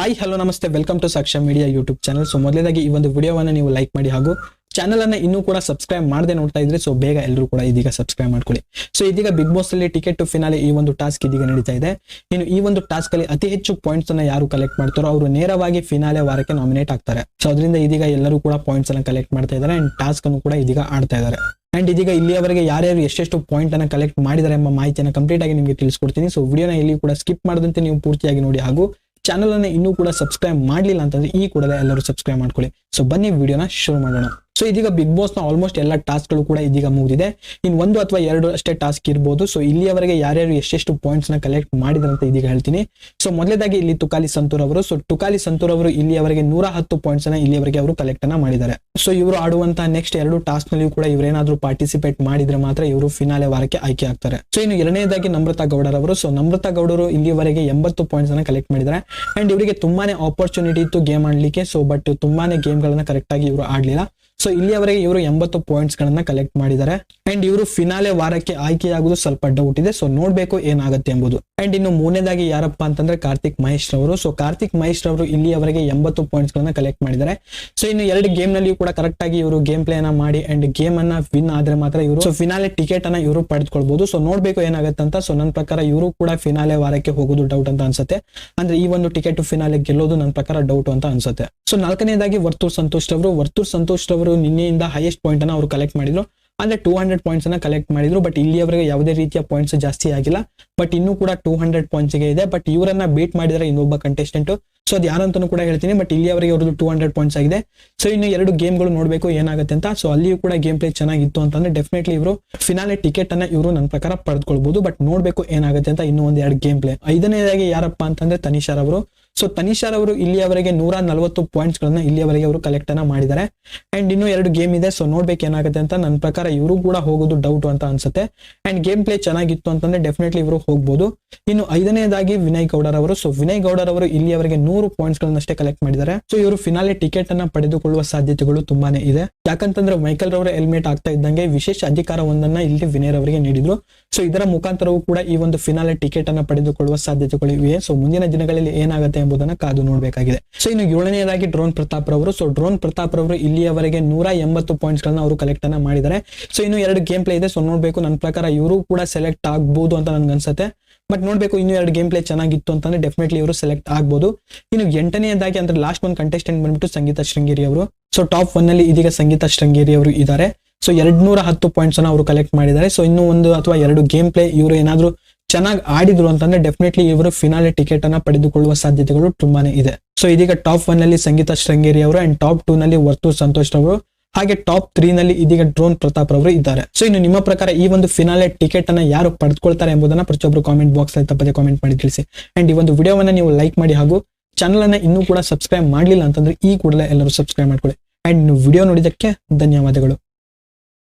Hi hello ನಮಸ್ತೆ, welcome to ಸಾಕ್ಷ್ಯ media YouTube channel. So ಮೊದಲೇದಾಗಿ ಈ ಒಂದು ವಿಡಿಯೋವನ್ನು ನೀವು ಲೈಕ್ ಮಾಡಿ ಹಾಗೂ ಚಾನಲ್ ಅನ್ನ ಇನ್ನೂ ಕೂಡ ಸಬ್ಸ್ಕ್ರೈಬ್ ಮಾಡದೆ ನೋಡ್ತಾ ಇದ್ರೆ ಸೊ ಬೇಗ ಎಲ್ಲರೂ ಕೂಡ ಇದೀಗ ಸಬ್ಸ್ಕ್ರೈಬ್ ಮಾಡ್ಕೊಳ್ಳಿ. ಸೊ ಇದೀಗ ಬಿಗ್ ಬಾಸ್ ಅಲ್ಲಿ ಟಿಕೆಟ್ ಟು ಫಿನಾಲೆ ಈ ಒಂದು ಟಾಸ್ಕ್ ಇದೀಗ ನಡೀತಾ ಇದೆ. ಇನ್ನು ಈ ಒಂದು ಟಾಸ್ಕ್ ಅಲ್ಲಿ ಅತಿ ಹೆಚ್ಚು ಪಾಯಿಂಟ್ಸ್ ಅನ್ನ ಯಾರು ಕಲೆಕ್ಟ್ ಮಾಡ್ತಾರೋ ಅವರು ನೇರವಾಗಿ ಫಿನಾಲೆ ವಾರಕ್ಕೆ ನಾಮಿನೇಟ್ ಆಗ್ತಾರೆ. ಸೊ ಅದರಿಂದ ಇದೀಗ ಎಲ್ಲರೂ ಕೂಡ ಪಾಯಿಂಟ್ಸ್ ಅನ್ನ ಕಲೆಕ್ಟ್ ಮಾಡ್ತಾ ಇದ್ದಾರೆ ಅಂಡ್ ಟಾಸ್ಕ್ ಅನ್ನು ಕೂಡ ಇದೀಗ ಆಡ್ತಾ ಇದ್ದಾರೆ. ಅಂಡ್ ಇದೀಗ ಇಲ್ಲಿಯವರೆಗೆ ಯಾರ್ಯಾರು ಎಷ್ಟೆಷ್ಟು ಪಾಯಿಂಟ್ ಅನ್ನ ಕಲೆಕ್ಟ್ ಮಾಡಿದ್ದಾರೆ ಎಂಬ ಮಾಹಿತಿಯನ್ನು ಕಂಪ್ಲೀಟ್ ಆಗಿ ನಿಮಗೆ ತಿಳಿಸ್ಕೊಡ್ತೀನಿ. ಸೊ ವಿಡಿಯೋನ ಇಲ್ಲಿ ಕೂಡ ಸ್ಕಿಪ್ ಮಾಡದಂತೆ ನೀವು ಪೂರ್ತಿಯಾಗಿ ನೋಡಿ ಹಾಗೂ ಚಾನಲ್ ಅನ್ನು ಇನ್ನೂ ಕೂಡ ಸಬ್ಸ್ಕ್ರೈಬ್ ಮಾಡಲಿಲ್ಲ ಅಂತಂದ್ರೆ ಈ ಕೂಡಲೇ ಎಲ್ಲರೂ ಸಬ್ಸ್ಕ್ರೈಬ್ ಮಾಡ್ಕೊಳ್ಳಿ. ಸೊ ಬನ್ನಿ ವಿಡಿಯೋನ ಶುರು ಮಾಡೋಣ. ಸೊ ಇದೀಗ ಬಿಗ್ ಬಾಸ್ ನ ಆಲ್ಮೋಸ್ಟ್ ಎಲ್ಲ ಟಾಸ್ಕ್ ಗಳು ಕೂಡ ಇದೀಗ ಮುಗಿದಿದೆ. ಇನ್ ಒಂದು ಅಥವಾ ಎರಡು ಅಷ್ಟೇ ಟಾಸ್ಕ್ ಇರಬಹುದು. ಸೊ ಇಲ್ಲಿಯವರೆಗೆ ಯಾರ್ಯಾರು ಎಷ್ಟೆಷ್ಟು ಪಾಯಿಂಟ್ಸ್ ನ ಕಲೆಕ್ಟ್ ಮಾಡಿದ್ರು ಅಂತ ಇದೀಗ ಹೇಳ್ತೀನಿ. ಸೊ ಮೊದಲೇದಾಗಿ ಇಲ್ಲಿ ತುಕಾಲಿ ಸಂತೂರ್ ಅವರು. ಸೊ ತುಕಾಲಿ ಸಂತೂರ್ ಅವರು ಇಲ್ಲಿಯವರೆಗೆ 110 ಪಾಯಿಂಟ್ಸ್ ಅನ್ನ ಇಲ್ಲಿಯವರೆಗೆ ಅವರು ಕಲೆಕ್ಟ್ ಅನ್ನ ಮಾಡಿದ್ದಾರೆ. ಸೊ ಇವರು ಆಡುವಂತಹ ನೆಕ್ಸ್ಟ್ ಎರಡು ಟಾಸ್ಕ್ ನಲ್ಲಿ ಕೂಡ ಇವರೇನಾದ್ರೂ ಪಾರ್ಟಿಸಿಪೇಟ್ ಮಾಡಿದ್ರೆ ಮಾತ್ರ ಇವರು ಫಿನಾಲೆ ವಾರಕ್ಕೆ ಆಯ್ಕೆ ಆಗ್ತಾರೆ. ಸೊ ಇನ್ನು ಎರಡನೇದಾಗಿ ನಮ್ರತಾ ಗೌಡರ್ ಅವರು. ಸೊ ನಮ್ರತಾ ಗೌಡರು ಇಲ್ಲಿಯವರೆಗೆ 80 ಪಾಯಿಂಟ್ಸ್ ಅನ್ನ ಕಲೆಕ್ಟ್ ಮಾಡಿದ್ದಾರೆ. ಅಂಡ್ ಇವರಿಗೆ ತುಂಬಾನೇ ಆಪರ್ಚುನಿಟಿ ಇತ್ತು ಗೇಮ್ ಆಡ್ಲಿಕ್ಕೆ. ಸೊ ಬಟ್ ತುಂಬಾನೇ ಗೇಮ್ ಗಳನ್ನ ಕರೆಕ್ಟ್ ಆಗಿ ಇವರು ಆಡ್ಲಿಲ್ಲ. ಸೊ ಇಲ್ಲಿಯವರೆಗೆ ಇವರು 80 ಪಾಯಿಂಟ್ಸ್ ಗಳನ್ನ ಕಲೆಕ್ಟ್ ಮಾಡಿದ್ದಾರೆ. ಅಂಡ್ ಇವರು ಫಿನಾಲೆ ವಾರಕ್ಕೆ ಆಯ್ಕೆಯಾಗುವುದು ಸ್ವಲ್ಪ ಡೌಟ್ ಇದೆ. ಸೊ ನೋಡ್ಬೇಕು ಏನಾಗುತ್ತೆ ಎಂಬುದು. ಅಂಡ್ ಇನ್ನು ಮೂರನೇದಾಗಿ ಯಾರಪ್ಪ ಅಂತಂದ್ರೆ ಕಾರ್ತಿಕ್ ಮಹೇಶ್ ಅವರು. ಸೊ ಕಾರ್ತಿಕ್ ಮಹೇಶ್ ಅವರು ಇಲ್ಲಿಯವರೆಗೆ 80 ಪಾಯಿಂಟ್ಸ್ ಗಳನ್ನ ಕಲೆಕ್ಟ್ ಮಾಡಿದ್ದಾರೆ. ಸೊ ಇನ್ನು ಎರಡು ಗೇಮ್ ನಲ್ಲಿ ಕೂಡ ಕರೆಕ್ಟ್ ಆಗಿ ಇವರು ಗೇಮ್ ಪ್ಲೇ ಅನ್ನ ಮಾಡಿ ಅಂಡ್ ಗೇಮ್ ಅನ್ನ ವಿನ್ ಆದ್ರೆ ಮಾತ್ರ ಇವರು ಸೊ ಫಿನಾಲೆ ಟಿಕೆಟ್ ಅನ್ನ ಇವರು ಪಡೆದುಕೊಳ್ಬಹುದು. ಸೊ ನೋಡ್ಬೇಕು ಏನಾಗುತ್ತೆ ಅಂತ. ಸೊ ನನ್ನ ಪ್ರಕಾರ ಇವರು ಕೂಡ ಫಿನಾಲೆ ವಾರಕ್ಕೆ ಹೋಗೋದು ಡೌಟ್ ಅಂತ ಅನ್ಸುತ್ತೆ. ಅಂದ್ರೆ ಈ ಒಂದು ಟಿಕೆಟ್ ಫಿನಾಲೆ ಗೆಲ್ಲೋದು ನನ್ನ ಪ್ರಕಾರ ಡೌಟ್ ಅಂತ ಅನ್ಸುತ್ತೆ. ಸೊ ನಾಲ್ಕನೇದಾಗಿ ವರ್ತೂರ್ ಸಂತೋಷ್ ಅವರು. ವರ್ತೂರ್ ಸಂತೋಷ್ ಅವರು ನಿನ್ನೆಯಿಂದ ಹೈಯೆಸ್ಟ್ ಪಾಯಿಂಟ್ ಅನ್ನ ಅವರು ಕಲೆಕ್ಟ್ ಮಾಡಿದ್ರು. ಅಂದ್ರೆ 200 ಪಾಯಿಂಟ್ಸ್ ಅನ್ನ ಕಲೆಕ್ಟ್ ಮಾಡಿದ್ರು. ಬಟ್ ಇಲ್ಲಿಯವರೆಗೆ ಯಾವುದೇ ರೀತಿಯ ಪಾಯಿಂಟ್ಸ್ ಜಾಸ್ತಿ ಆಗಿಲ್ಲ. ಬಟ್ ಇನ್ನೂ ಕೂಡ 200 ಪಾಯಿಂಟ್ಸ್ ಗೆ ಇದೆ. ಬಟ್ ಇವರನ್ನ ಬೀಟ್ ಮಾಡಿದ್ರೆ ಇನ್ನೊಬ್ಬ ಕಂಟೆಸ್ಟೆಂಟ್. ಸೊ ಅದು ಯಾರಂತಾನು ಕೂಡ ಹೇಳ್ತೀನಿ. ಬಟ್ ಇಲ್ಲಿಯವರೆಗೆ ಅವ್ರದ್ದು 200 ಪಾಯಿಂಟ್ಸ್ ಆಗಿದೆ. ಸೊ ಇನ್ನು ಎರಡು ಗೇಮ್ ಗಳು ನೋಡ್ಬೇಕು ಏನಾಗುತ್ತೆ ಅಂತ. ಸೊ ಅಲ್ಲಿಯೂ ಕೂಡ ಗೇಮ್ ಪ್ಲೇ ಚೆನ್ನಾಗಿತ್ತು ಅಂತಂದ್ರೆ ಡೆಫಿನೆಟ್ಲಿ ಇವರು ಫಿನಾಲೆ ಟಿಕೆಟ್ ಅನ್ನ ಇವರು ನನ್ನ ಪ್ರಕಾರ ಪಡೆದುಕೊಳ್ಬಹುದು. ಬಟ್ ನೋಡ್ಬೇಕು ಏನಾಗುತ್ತೆ ಅಂತ. ಇನ್ನೂ ಒಂದ್ ಎರಡು ಗೇಮ್ ಪ್ಲೇ. ಐದನೇದಾಗಿ ಯಾರಪ್ಪ ಅಂತಂದ್ರೆ ತನಿಷಾರ್ ಅವರು. ಸೊ ತನಿಷಾರ್ ಅವರು ಇಲ್ಲಿಯವರೆಗೆ 140 ಪಾಯಿಂಟ್ಸ್ ಗಳನ್ನ ಇಲ್ಲಿಯವರೆಗೆ ಅವರು ಕಲೆಕ್ಟ್ ಅನ್ನ ಮಾಡಿದ್ದಾರೆ. ಅಂಡ್ ಇನ್ನೂ ಎರಡು ಗೇಮ್ ಇದೆ. ಸೊ ನೋಡ್ಬೇಕು ಏನಾಗುತ್ತೆ ಅಂತ. ನನ್ನ ಪ್ರಕಾರ ಇವರು ಕೂಡ ಹೋಗೋದು ಡೌಟ್ ಅಂತ ಅನ್ಸುತ್ತೆ. ಅಂಡ್ ಗೇಮ್ ಪ್ಲೇ ಚೆನ್ನಾಗಿತ್ತು ಅಂತಂದ್ರೆ ಡೆಫಿನೆಟ್ಲಿ ಇವರು ಹೋಗ್ಬೋದು. ಇನ್ನು ಐದನೇದಾಗಿ ವಿನಯ್ ಗೌಡರ್ ಅವರು. ಸೊ ವಿನಯ್ ಗೌಡರ್ ಅವರು ಇಲ್ಲಿಯವರೆಗೆ 100 ಪಾಯಿಂಟ್ಸ್ ಗಳನ್ನಷ್ಟೇ ಕಲೆಕ್ಟ್ ಮಾಡಿದ್ದಾರೆ. ಸೊ ಇವರು ಫಿನಾಲೆ ಟಿಕೆಟ್ ಅನ್ನ ಪಡೆದುಕೊಳ್ಳುವ ಸಾಧ್ಯತೆಗಳು ತುಂಬಾನೇ ಇದೆ. ಯಾಕಂತಂದ್ರೆ ಮೈಕಲ್ ರವರ ಹೆಲ್ಮೆಟ್ ಆಗ್ತಾ ಇದ್ದಂಗೆ ವಿಶೇಷ ಅಧಿಕಾರವೊಂದನ್ನ ಇಲ್ಲಿ ವಿನಯ್ ಅವರಿಗೆ ನೀಡಿದ್ರು. ಸೊ ಇದರ ಮುಖಾಂತರವೂ ಕೂಡ ಈ ಒಂದು ಫಿನಾಲೆ ಟಿಕೆಟ್ ಅನ್ನ ಪಡೆದುಕೊಳ್ಳುವ ಸಾಧ್ಯತೆಗಳು ಇವೆ. ಸೊ ಮುಂದಿನ ದಿನಗಳಲ್ಲಿ ಏನಾಗುತ್ತೆ ಎಂಬುದನ್ನ ಕಾದು ನೋಡಬೇಕಾಗಿದೆ. ಸೊ ಇನ್ನು ಏಳನೆಯದಾಗಿ ಡ್ರೋನ್ ಪ್ರತಾಪ್ ರವರು. ಸೊ ಡ್ರೋನ್ ಪ್ರತಾಪ್ ರವರು ಇಲ್ಲಿಯವರೆಗೆ 180 ಪಾಯಿಂಟ್ಸ್ ಗಳನ್ನ ಅವರು ಕಲೆಕ್ಟ್ ಅನ್ನ ಮಾಡಿದ್ದಾರೆ. ಸೊ ಇನ್ನು ಎರಡು ಗೇಮ್ ಪ್ಲೇ ಇದೆ. ಸೊ ನೋಡ್ಬೇಕು. ನನ್ನ ಪ್ರಕಾರ ಇವರು ಕೂಡ ಸೆಲೆಕ್ಟ್ ಆಗ್ಬಹುದು ಅಂತ ನನ್ಗೆ ಅನ್ಸುತ್ತೆ. ಬಟ್ ನೋಡ್ಬೇಕು. ಇನ್ನು ಎರಡು ಗೇಮ್ ಪ್ಲೇ ಚೆನ್ನಾಗಿತ್ತು ಅಂತಂದ್ರೆ ಡೆಫಿನೆಟ್ಲಿ ಇವರು ಸೆಲೆಕ್ಟ್ ಆಗ್ಬಹುದು. ಇನ್ನು ಎಂಟನೆಯದಾಗಿ ಅಂದ್ರೆ ಲಾಸ್ಟ್ ಒಂದು ಕಂಟೆಸ್ಟೆಂಟ್ ಬಂದ್ಬಿಟ್ಟು ಸಂಗೀತ ಶೃಂಗೇರಿ ಅವರು. ಸೊ ಟಾಪ್ 1 ಅಲ್ಲಿ ಇದೀಗ ಸಂಗೀತ ಶೃಂಗೇರಿ ಅವರು ಇದ್ದಾರೆ. ಸೊ 210 ಪಾಯಿಂಟ್ಸ್ ಅನ್ನ ಅವರು ಕಲೆಕ್ಟ್ ಮಾಡಿದ್ದಾರೆ. ಸೊ ಇನ್ನು ಒಂದು ಅಥವಾ ಎರಡು ಗೇಮ್ ಪ್ಲೇ ಇವರು ಏನಾದ್ರು ಚೆನ್ನಾಗಿ ಆಡಿದ್ರು ಅಂತಂದ್ರೆ ಡೆಫಿನೆಟ್ಲಿ ಇವರು ಫಿನಾಲೆ ಟಿಕೆಟ್ ಅನ್ನ ಪಡೆದುಕೊಳ್ಳುವ ಸಾಧ್ಯತೆಗಳು ತುಂಬಾನೇ ಇದೆ. ಸೊ ಇದೀಗ ಟಾಪ್ 1 ಅಲ್ಲಿ ಸಂಗೀತ ಶೃಂಗೇರಿ ಅವರು ಅಂಡ್ ಟಾಪ್ 2 ನಲ್ಲಿ ವರ್ತೂರ್ ಸಂತೋಷ್ ಅವರು ಹಾಗೆ ಟಾಪ್ 3 ನಲ್ಲಿ ಇದೀಗ ಡ್ರೋನ್ ಪ್ರತಾಪ್ ಅವರು ಇದ್ದಾರೆ. ಸೊ ಇನ್ನು ನಿಮ್ಮ ಪ್ರಕಾರ ಈ ಒಂದು ಫಿನಾಲೆ ಟಿಕೆಟ್ ಅನ್ನ ಯಾರು ಪಡೆದುಕೊಳ್ತಾರೆ ಎಂಬುದನ್ನ ಪ್ರತಿಯೊಬ್ಬರು ಕಾಮೆಂಟ್ ಬಾಕ್ಸ್ ಅಲ್ಲಿ ತಪ್ಪದೆ ಕಾಮೆಂಟ್ ಮಾಡಿ ತಿಳಿಸಿ. ಅಂಡ್ ಈ ಒಂದು ವಿಡಿಯೋವನ್ನ ನೀವು ಲೈಕ್ ಮಾಡಿ ಹಾಗೂ ಚಾನಲ್ ಅನ್ನ ಇನ್ನೂ ಕೂಡ ಸಬ್ಸ್ಕ್ರೈಬ್ ಮಾಡಲಿಲ್ಲ ಅಂತಂದ್ರೆ ಈ ಕೂಡಲೇ ಎಲ್ಲರೂ ಸಬ್ಸ್ಕ್ರೈಬ್ ಮಾಡ್ಕೊಳ್ಳಿ. ಅಂಡ್ ವಿಡಿಯೋ ನೋಡಿದಕ್ಕೆ ಧನ್ಯವಾದಗಳು.